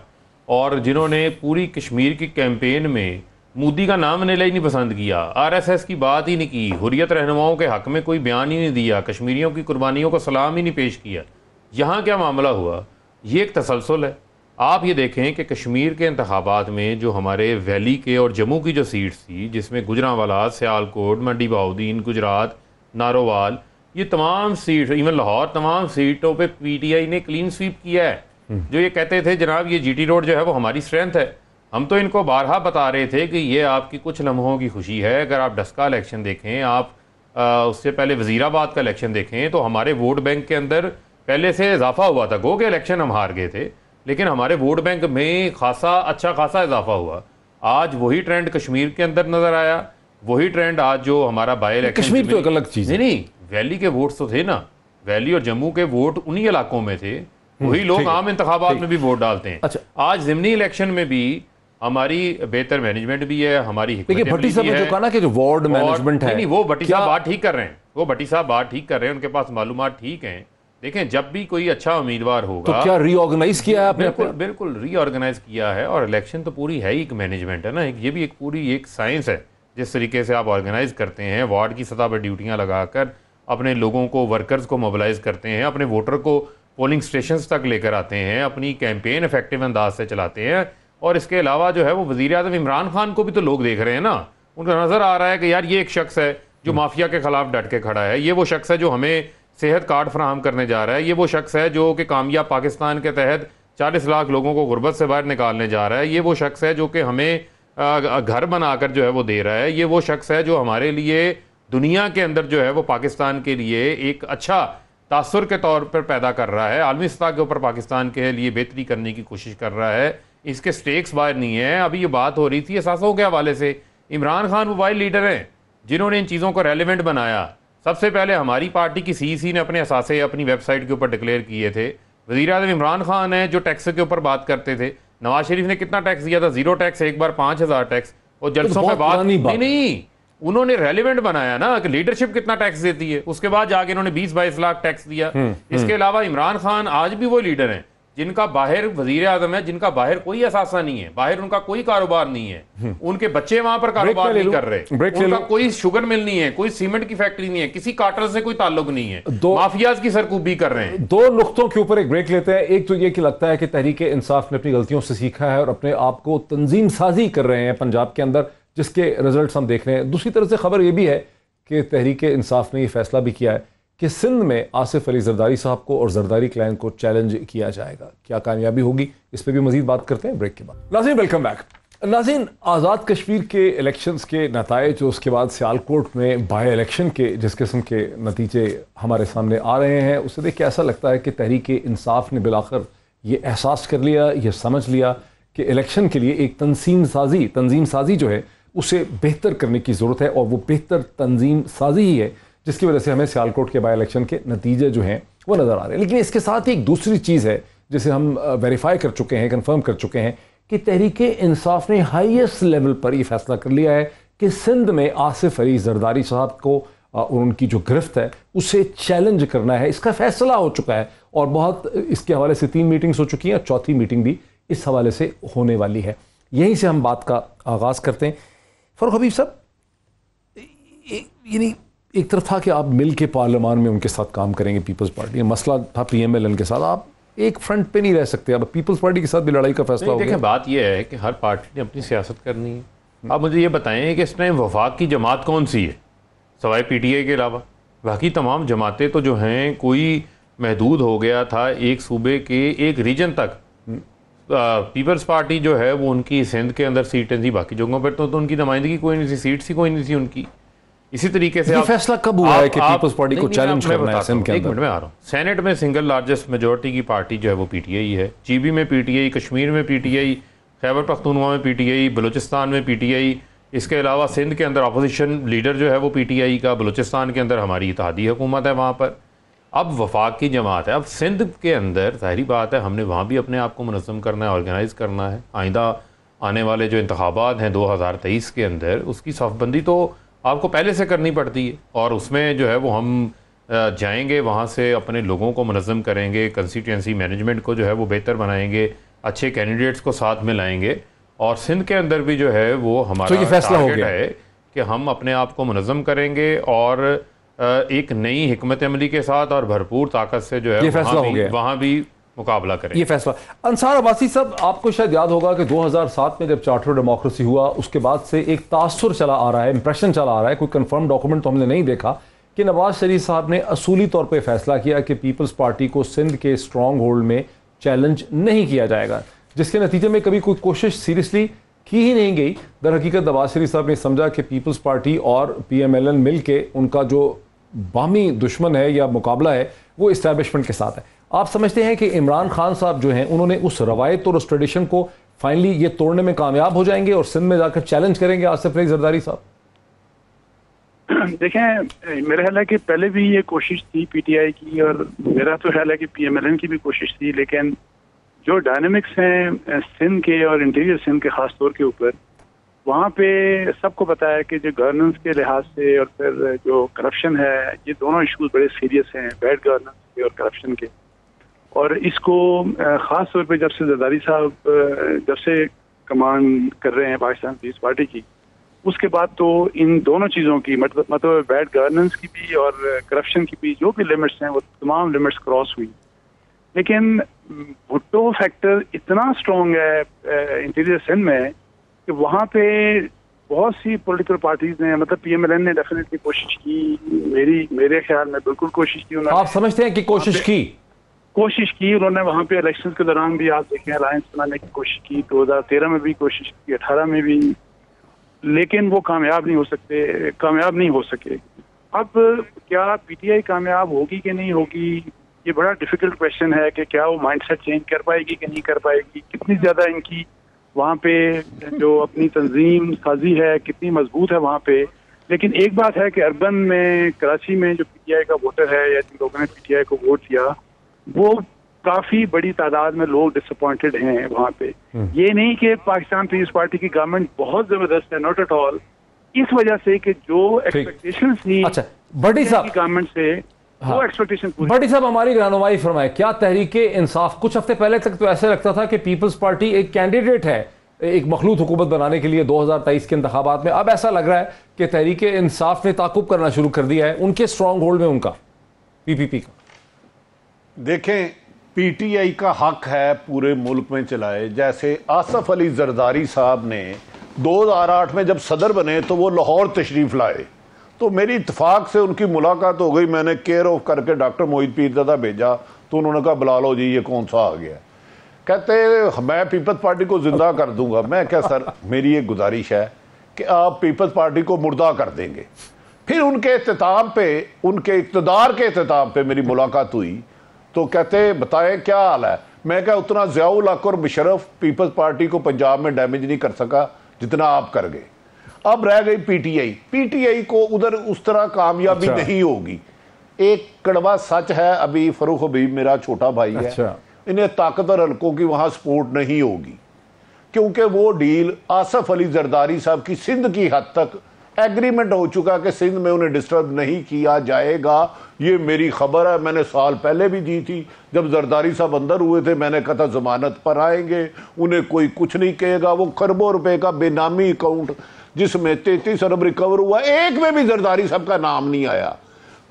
और जिन्होंने पूरी कश्मीर की कैंपेन में मोदी का नाम लेना ही नहीं पसंद किया, RSS की बात ही नहीं की, हुर्रियत रहनुमाओं के हक़ में कोई बयान ही नहीं दिया, कश्मीरियों की कुर्बानियों को सलाम ही नहीं पेश किया। यहाँ क्या मामला हुआ? ये एक तसलसल है। आप ये देखें कि कश्मीर के इंतखाबात में जो हमारे वैली के और जम्मू की जो सीट्स थी, जिसमें गुजरांवाला, सियालकोट, मंडी बहाउद्दीन, गुजरात, नारोवाल, ये तमाम सीट, इवन लाहौर, तमाम सीटों पे PTI ने क्लीन स्वीप किया है। जो ये कहते थे जनाब ये GT रोड जो है वो हमारी स्ट्रेंथ है, हम तो इनको बारहा बता रहे थे कि ये आपकी कुछ लम्हों की खुशी है। अगर आप डस्का इलेक्शन देखें, आप उससे पहले वजीराबाद का इलेक्शन देखें, तो हमारे वोट बैंक के अंदर पहले से इजाफा हुआ था। गो के इलेक्शन हम हार गए थे, लेकिन हमारे वोट बैंक में अच्छा खासा इजाफा हुआ। आज वही ट्रेंड कश्मीर के अंदर नजर आया, वही ट्रेंड आज जो हमारा बाई इलेक्शन, कश्मीर तो एक अलग चीज नहीं, वैली के वोट तो थे ना, वैली और जम्मू के वोट उन्हीं इलाकों में थे, वही लोग आम इंतखाबात में भी वोट डालते हैं। अच्छा, आज ज़िमनी इलेक्शन में भी हमारी बेहतर मैनेजमेंट भी है, हमारी भट्टी साहब ने जो कहा ना कि जो वार्ड मैनेजमेंट है, नहीं वो भट्टी साहब बात ठीक कर रहे हैं, वो भट्टी साहब बात ठीक कर रहे हैं, उनके पास मालूमात ठीक हैं। देखें, जब भी कोई अच्छा उम्मीदवार होगा तो क्या रीऑर्गेनाइज किया है आपने? बिल्कुल रीऑर्गेनाइज किया है, और इलेक्शन तो पूरी है ही एक मैनेजमेंट है ना, ये भी एक पूरी एक साइंस है। जिस तरीके से आप ऑर्गेनाइज करते हैं, वार्ड की सतह पर ड्यूटियाँ लगाकर अपने लोगों को, वर्कर्स को मोबिलाइज करते हैं, अपने वोटर को पोलिंग स्टेशंस तक लेकर आते हैं, अपनी कैंपेन इफेक्टिव अंदाज से चलाते हैं। और इसके अलावा जो है वो वज़ीर आज़म इमरान खान को भी तो लोग देख रहे हैं ना, उनको नज़र आ रहा है कि यार ये एक शख्स है जो माफिया के खिलाफ डट के खड़ा है, ये वो शख्स है जो हमें सेहत कार्ड फराहम करने जा रहा है, ये वो शख्स है जो कि कामयाब पाकिस्तान के तहत 40 लाख लोगों को गुर्बत से बाहर निकालने जा रहा है, ये वो शख्स है जो कि हमें घर बनाकर जो है वो दे रहा है, ये वो शख्स है जो हमारे लिए दुनिया के अंदर जो है वो पाकिस्तान के लिए एक अच्छा तासुर के तौर पर पैदा कर रहा है, आलमी सतह के ऊपर पाकिस्तान के लिए बेहतरी करने की कोशिश कर रहा है। इसके स्टेक्स बाहर नहीं है। अभी ये बात हो रही थी असासों के हवाले से, इमरान खान वो वाइल्ड लीडर हैं जिन्होंने इन चीज़ों को रेलिवेंट बनाया। सबसे पहले हमारी पार्टी की CEC ने अपने असासे अपनी वेबसाइट के ऊपर डिक्लेयर किए थे। वज़ीर आज़म इमरान खान है जो टैक्स के ऊपर बात करते थे। नवाज शरीफ ने कितना टैक्स दिया था? 0 टैक्स, एक बार 5000 टैक्स, और जलसों में बात नहीं, उन्होंने रेलिवेंट बनाया ना कि लीडरशिप कितना टैक्स देती है, उसके बाद जाके इन्होंने 20-22 लाख टैक्स दिया। इसके अलावा इमरान खान आज भी वो लीडर हैं जिनका बाहर वजीर आजम है, जिनका बाहर कोई असासा नहीं है, बाहर उनका कोई कारोबार नहीं है, उनके बच्चे वहां पर कारोबार नहीं कर रहे, उनका कोई शुगर मिल नहीं है, कोई सीमेंट की फैक्ट्री नहीं है, किसी कार्टर से कोई ताल्लुक नहीं है, माफियाज की सरकूबी कर रहे हैं। 2 नुक्तों के ऊपर एक ब्रेक लेते हैं। एक तो ये कि लगता है कि तहरीक इंसाफ ने अपनी गलतियों से सीखा है और अपने आप को तंजीम साजी कर रहे हैं पंजाब के अंदर, जिसके रिजल्ट हम देख रहे हैं। दूसरी तरफ से खबर यह भी है कि तहरीक इंसाफ ने यह फैसला भी किया है कि सिंध में आसिफ अली जरदारी साहब को और जरदारी क्लैन को चैलेंज किया जाएगा। क्या कामयाबी होगी, इस पर भी मजीद बात करते हैं ब्रेक के बाद। नाज़रीन वेलकम बैक। नाज़रीन, आज़ाद कश्मीर के इलेक्शंस के नताइज, उसके बाद सियालकोट में बाई इलेक्शन के जिस किस्म के नतीजे हमारे सामने आ रहे हैं, उससे देख के ऐसा लगता है कि तहरीक इंसाफ ने बिलाखिर ये एहसास कर लिया, ये समझ लिया कि इलेक्शन के लिए एक तंजीम साजी जो है उसे बेहतर करने की ज़रूरत है, और वो बेहतर तंजीम साजी ही है जिसकी वजह से हमें सियालकोट के बाई इलेक्शन के नतीजे जो हैं वो नज़र आ रहे हैं। लेकिन इसके साथ ही एक दूसरी चीज़ है जिसे हम वेरीफाई कर चुके हैं, कंफर्म कर चुके हैं कि तहरीक इंसाफ ने हाईएस्ट लेवल पर यह फैसला कर लिया है कि सिंध में आसिफ अली जरदारी साहब को और उनकी जो गिरफ्त है उसे चैलेंज करना है। इसका फैसला हो चुका है और बहुत इसके हवाले से 3 मीटिंग्स हो चुकी हैं और चौथी मीटिंग भी इस हवाले से होने वाली है। यहीं से हम बात का आगाज़ करते हैं। फ़ारूक हबीब साहब, यानी एक तरफ था कि आप मिल के पार्लियामान में उनके साथ काम करेंगे, पीपल्स पार्टी, मसला था PMLN के साथ, आप एक फ्रंट पे नहीं रह सकते, अब पीपल्स पार्टी के साथ भी लड़ाई का फैसला हो गया। देखिए, बात यह है कि हर पार्टी ने अपनी सियासत करनी है। आप मुझे ये बताएं कि इस टाइम वफाक की जमात कौन सी है सवाए PTI के अलावा? बाकी तमाम जमातें तो जो हैं, कोई महदूद हो गया था एक सूबे के एक रीजन तक। पीपल्स पार्टी जो है वो उनकी सिंध के अंदर सीटें थी, बाकी जगहों पर तो उनकी नुमाइंदगी कोई नहीं थी, सीट सी कोई नहीं थी उनकी। इसी तरीके से फैसला कब हुआ है कि पीपल्स पार्टी को चैलेंज करना है सिंध के अंदर? एक मिनट में आ रहा हूँ। सेनेट में सिंगल लार्जेस्ट मेजोरिटी की पार्टी जो है वो PTI है। GB में PTI, कश्मीर में PTI, खैबर पख्तूनख्वा में PTI, बलूचिस्तान में PTI। इसके अलावा सिंध के अंदर अपोजिशन लीडर जो है वो PTI का, बलूचिस्तान के अंदर हमारी इत्तेहादी हुकूमत है वहाँ पर। अब वफाक की जमात है। अब सिंध के अंदर ज़ाहिरी बात है हमने वहाँ भी अपने आप को मुनज़्ज़म करना है, ऑर्गेनाइज़ करना है। आइंदा आने वाले जो इंतखाबात हैं 2023 के अंदर, उसकी सफ़बंदी तो आपको पहले से करनी पड़ती है और उसमें जो है वो हम जाएंगे, वहाँ से अपने लोगों को मुनज़्ज़म करेंगे, कंस्टिट्यूंसी मैनेजमेंट को जो है वो बेहतर बनाएंगे, अच्छे कैंडिडेट्स को साथ में लाएंगे। और सिंध के अंदर भी जो है वो हमारा तो ये फैसला हो गया है कि हम अपने आप को मुनज़्ज़म करेंगे और एक नई हिकमत अमली के साथ और भरपूर ताकत से जो है वहाँ भी मुकाबला करें। ये फैसला। अंसार अब्बासी साहब, आपको शायद याद होगा कि 2007 में जब चार्टर डेमोक्रेसी हुआ उसके बाद से एक तासुर चला आ रहा है, इंप्रेशन चला आ रहा है, कोई कंफर्म डॉक्यूमेंट तो हमने नहीं देखा, कि नवाज शरीफ साहब ने असूली तौर पे फैसला किया कि पीपल्स पार्टी को सिंध के स्ट्रॉन्ग होल्ड में चैलेंज नहीं किया जाएगा, जिसके नतीजे में कभी कोई कोशिश सीरियसली की ही नहीं गई। दर हकीकत नवाज शरीफ साहब ने समझा कि पीपल्स पार्टी और PMLN मिल के उनका जो बामी दुश्मन है या मुकाबला है वो इस्टेब्लिशमेंट के साथ है। आप समझते हैं कि इमरान खान साहब जो हैं उन्होंने उस रवायत और उस ट्रेडिशन को फाइनली ये तोड़ने में कामयाब हो जाएंगे और सिंध में जाकर चैलेंज करेंगे आसिफ अली जरदारी साहब? देखें, मेरा ख्याल है कि पहले भी ये कोशिश थी PTI की और मेरा तो ख्याल है कि PMLN की भी कोशिश थी, लेकिन जो डायनेमिक्स हैं सिंध के और इंटीरियर सिंध के खास तौर के ऊपर, वहाँ पे सबको पता है कि जो गवर्नेंस के लिहाज से और फिर जो करप्शन है, ये दोनों इश्यूज बड़े सीरियस हैं, बैड गवर्नेंस के और करप्शन के। और इसको ख़ास तौर पे जब से जरदारी साहब जब से कमान कर रहे हैं पाकिस्तान पीपल्स पार्टी की, उसके बाद तो इन दोनों चीज़ों की मतलब बैड गवर्नेंस की भी और करप्शन की भी जो भी लिमिट्स हैं वो तमाम लिमिट्स क्रॉस हुई। लेकिन भुट्टो फैक्टर इतना स्ट्रॉन्ग है इंटीरियर सिंध में कि वहाँ पे बहुत सी पॉलिटिकल पार्टीज ने, मतलब PMLN ने डेफिनेटली कोशिश की, मेरे ख्याल में बिल्कुल कोशिश की उन्होंने। आप समझते हैं कि कोशिश की उन्होंने वहाँ पे इलेक्शंस के दौरान भी आप देखें अलायंस बनाने की कोशिश की, 2013 में भी कोशिश की, 18 में भी, लेकिन वो कामयाब नहीं हो सके। अब क्या PTI कामयाब होगी कि नहीं होगी, ये बड़ा डिफिकल्ट क्वेश्चन है कि क्या वो माइंडसेट चेंज कर पाएगी कि नहीं कर पाएगी, कितनी ज्यादा इनकी वहाँ पे जो अपनी तंजीम साजी है कितनी मजबूत है वहाँ पे। लेकिन एक बात है कि अर्बन में, कराची में जो PTI का वोटर है या जिन लोगों ने PTI को वोट दिया, वो काफी बड़ी तादाद में लोग डिसअपॉइंटेड हैं वहाँ पे। ये नहीं कि पाकिस्तान पीपल्स पार्टी की गवर्नमेंट बहुत जबरदस्त है, नॉट एट ऑल, इस वजह से कि जो एक्सपेक्टेशन थी गवर्नमेंट से वो एक्सपेक्टेशन पूरी। भट्टी साहब, हमारी रहनुमाई फरमाए, क्या तहरीके इंसाफ, कुछ हफ्ते पहले तक तो ऐसे लगता था कि पीपल्स पार्टी एक कैंडिडेट है एक मखलूत हुकूमत बनाने के लिए 2023 के इंतखाबात में, अब ऐसा लग रहा है कि तहरीके इंसाफ ने ताकुब करना शुरू कर दिया है उनके स्ट्रॉन्ग होल्ड में, उनका PPP का। देखें, PTI का हक है पूरे मुल्क में चलाए। जैसे आसिफ अली जरदारी साहब ने 2008 में जब सदर बने तो वो लाहौर तशरीफ लाए, तो मेरी इत्तेफाक से उनकी मुलाकात हो गई। मैंने केयर ऑफ करके डॉक्टर मोहित पीरज़ादा भेजा, तो उन्होंने कहा बुला लो जी, ये कौन सा आ गया। कहते मैं पीपल्स पार्टी को जिंदा कर दूंगा। मैं क्या सर, मेरी एक गुजारिश है कि आप पीपल्स पार्टी को मुर्दा कर देंगे। फिर उनके इख्तिताम पे, उनके इक़्तिदार के इख्तिताम पे मेरी मुलाकात हुई, तो कहते बताएं क्या हाल है। मैं क्या उतना ज़ियाउल हक और मुशर्रफ पीपल्स पार्टी को पंजाब में डैमेज नहीं कर सका जितना आप कर गए। अब रह गई PTI को उधर उस तरह कामयाबी नहीं होगी। एक कड़वा सच है, अभी फरूख हबीब मेरा छोटा भाई है, इन्हें ताकतवर हल्कों की वहां सपोर्ट नहीं होगी, क्योंकि वो डील आसिफ अली जरदारी साहब की सिंध की हद तक एग्रीमेंट हो चुका कि सिंध में उन्हें डिस्टर्ब नहीं किया जाएगा। ये मेरी खबर है, मैंने साल पहले भी दी थी। जब जरदारी साहब अंदर हुए थे मैंने कहा था जमानत पर आएंगे, उन्हें कोई कुछ नहीं कहेगा। वो खरबों रुपए का बेनामी अकाउंट जिसमें 33 अरब रिकवर हुआ, एक में भी जरदारी साहब का नाम नहीं आया।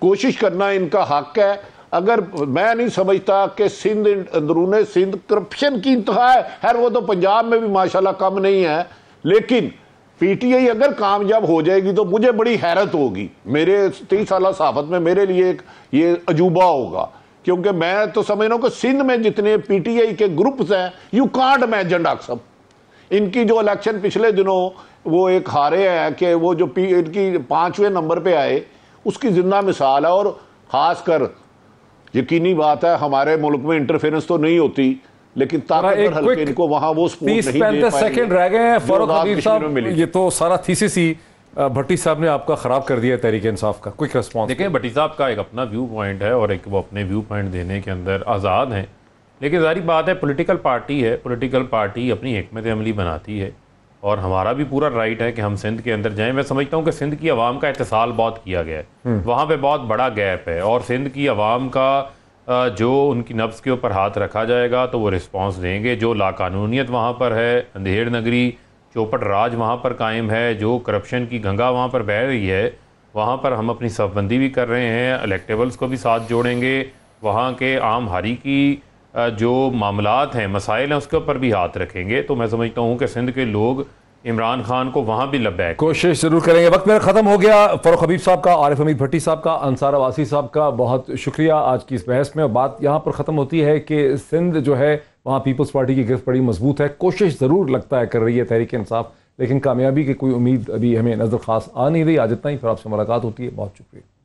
कोशिश करना इनका हक है। अगर मैं नहीं समझता कि सिंध, अंदरूने सिंध करप्शन की इंतहा है। खैर वो तो पंजाब में भी माशाल्लाह कम नहीं है, लेकिन पीटीआई अगर कामयाब हो जाएगी तो मुझे बड़ी हैरत होगी। मेरे 30 साल सहाफत में मेरे लिए एक ये अजूबा होगा, क्योंकि मैं तो समझ रहा हूँ कि सिंध में जितने पीटीआई के ग्रुप्स हैं, यू कांट इमेजिन डॉक्टर साहब। इनकी जो इलेक्शन पिछले दिनों वो एक हारे हैं कि वो जो इनकी 5वें नंबर पे आए, उसकी जिंदा मिसाल है। और खासकर यकीनी बात है हमारे मुल्क में इंटरफेरेंस तो नहीं होती, लेकिन ताकतवर हल्के इनको वहां वो सपोर्ट नहीं दे पाएंगे। 30-35 सेकंड रह गए हैं फारूक हबीब साहब, ये तो सारा थीसिस ही भट्टी साहब ने आपका खराब कर दिया तहरीक इंसाफ का। Quick response. देखिए भट्टी साहब का एक अपना व्यू पॉइंट है और एक वो अपने व्यू पॉइंट देने के अंदर आज़ाद हैं, लेकिन जारी बात है पॉलिटिकल पार्टी है, पॉलिटिकल पार्टी अपनी हिकमत अमली बनाती है और हमारा भी पूरा राइट है कि हम सिंध के अंदर जाएं। मैं समझता हूं कि सिंध की आवाम का इत्तेसाल बहुत किया गया है, वहाँ पे बहुत बड़ा गैप है और सिंध की आवाम का जो उनकी नब्ज़ के ऊपर हाथ रखा जाएगा तो वो रिस्पांस देंगे। जो लाकानूनियत वहाँ पर है, अंधेड़ नगरी चौपट राज वहाँ पर कायम है, जो करप्शन की गंगा वहाँ पर बह रही है, वहाँ पर हम अपनी सफबंदी भी कर रहे हैं, इलेक्टेबल्स को भी साथ जोड़ेंगे, वहाँ के आम हारी की जो मामलात हैं, मसाइल हैं, उसके ऊपर भी हाथ रखेंगे। तो मैं समझता हूँ कि सिंध के लोग इमरान खान को वहाँ भी लबैक कोशिश जरूर करेंगे। वक्त मेरा ख़त्म हो गया। फारूक हबीब साहब का, आरिफ हमीद भट्टी साहब का, अंसार अवासी साहब का बहुत शुक्रिया आज की इस बहस में। बात यहाँ पर ख़त्म होती है कि सिंध जो है वहाँ पीपल्स पार्टी की गिरफ्त बड़ी मजबूत है। कोशिश ज़रूर लगता है कर रही है तहरीक इंसाफ, लेकिन कामयाबी की कोई उम्मीद अभी हमें नज़र खास आ नहीं रही। आज इतना ही, फिर आपसे मुलाकात होती है। बहुत शुक्रिया।